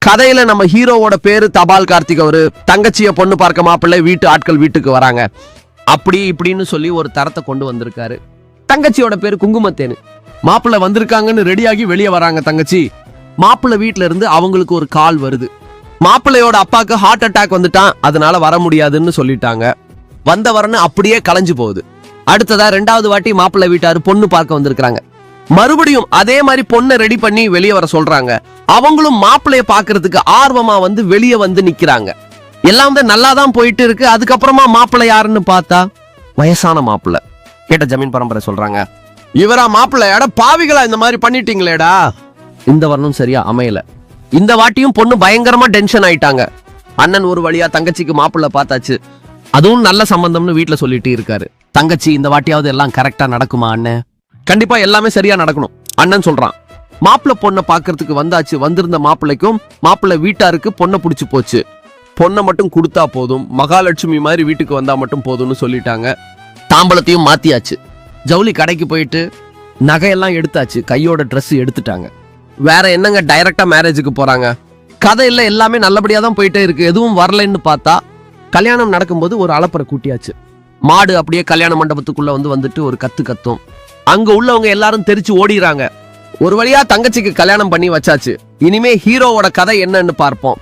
கதையில நம்ம ஹீரோவோட பேரு தபால் கார்த்திக். அவரு தங்கச்சிய பொண்ணு பார்க்க மாப்பிள்ளை வீட்டு ஆட்கள் வீட்டுக்கு வராங்க. அப்படி இப்படின்னு சொல்லி ஒரு தரத்தை கொண்டு வந்திருக்காரு. தங்கச்சியோட பேரு குங்குமத்தேனு. மாப்பிள்ளை வந்திருக்காங்கன்னு ரெடியாகி வெளியே வராங்க தங்கச்சி. மாப்பிள்ளை வீட்டுல இருந்து அவங்களுக்கு ஒரு கால் வருது. மாப்பிள்ளையோட அப்பாக்கு ஹார்ட் அட்டாக் வந்துட்டான், அதனால வர முடியாதுன்னு சொல்லிட்டாங்க. வந்தவரன்னு அப்படியே கலைஞ்சு போகுது. அடுத்ததா 2வது வாட்டி மாப்பிள்ளை வீட்டாரு பொண்ணு பார்க்க வந்திருக்காங்க. மறுபடியும் அதே மாதிரி பொண்ணை ரெடி பண்ணி வெளியே வர சொல்றாங்க. அவங்களும் மாப்பிள்ளைய பாக்குறதுக்கு ஆர்வமா வந்து வெளியே வந்து நிக்கிறாங்க. எல்லாம் வந்து நல்லா தான் போயிட்டு இருக்கு. அதுக்கப்புறமா மாப்பிள்ளை யாருன்னு பார்த்தா வயசான மாப்பிள்ளை. கேட்ட ஜமீன் பரம்பரை சொல்றாங்க, இவரா மாப்பிள்ளை? அட பாவிகளா, இந்த மாதிரி பண்ணிட்டீங்களேடா. இந்த வரணும் சரியா அமையல. இந்த வாட்டியும் பொண்ணு பயங்கரமா டென்ஷன் ஆயிட்டாங்க. அண்ணன் ஒரு வழியா தங்கச்சிக்கு மாப்பிள்ளை பார்த்தாச்சு, அதுவும் நல்ல சம்பந்தம்னு வீட்டுல சொல்லிட்டு இருக்காரு. தங்கச்சி, இந்த வாட்டியாவது எல்லாம் கரெக்டா நடக்குமா அண்ணன்? கண்டிப்பா எல்லாமே சரியா நடக்கணும் அண்ணன் சொல்றான். மாப்பிள்ளை பொண்ணை பாக்குறதுக்கு வந்தாச்சு. வந்திருந்த மாப்பிள்ளைக்கும் மாப்பிள்ளை வீட்டாருக்கு பொண்ணை பிடிச்சு போச்சு. பொண்ணை மட்டும் கொடுத்தா போதும், மகாலட்சுமி மாதிரி வீட்டுக்கு வந்தா மட்டும் போதும்னு சொல்லிட்டாங்க. தாம்பலத்தையும் மாத்தியாச்சு. ஜவுளி கடைக்கு போயிட்டு நகையெல்லாம் எடுத்தாச்சு. கையோட ட்ரெஸ் எடுத்துட்டாங்க. வேற என்னங்க, டைரக்டா மேரேஜுக்கு போறாங்க. கதையில எல்லாமே நல்லபடியா தான் போயிட்டே இருக்கு. எதுவும் வரலன்னு பார்த்தா கல்யாணம் நடக்கும்போது ஒரு அலப்பறை கூட்டியாச்சு. மாடு அப்படியே கல்யாண மண்டபத்துக்குள்ள வந்துட்டு ஒரு கத்து கத்தும். அங்க உள்ளவங்க எல்லாரும் தெரிச்சு ஓடிறாங்க. ஒரு வழியா தங்கச்சிக்கு கல்யாணம் பண்ணி வச்சாச்சு. இனிமே ஹீரோவோட கதை என்னன்னு பார்ப்போம்.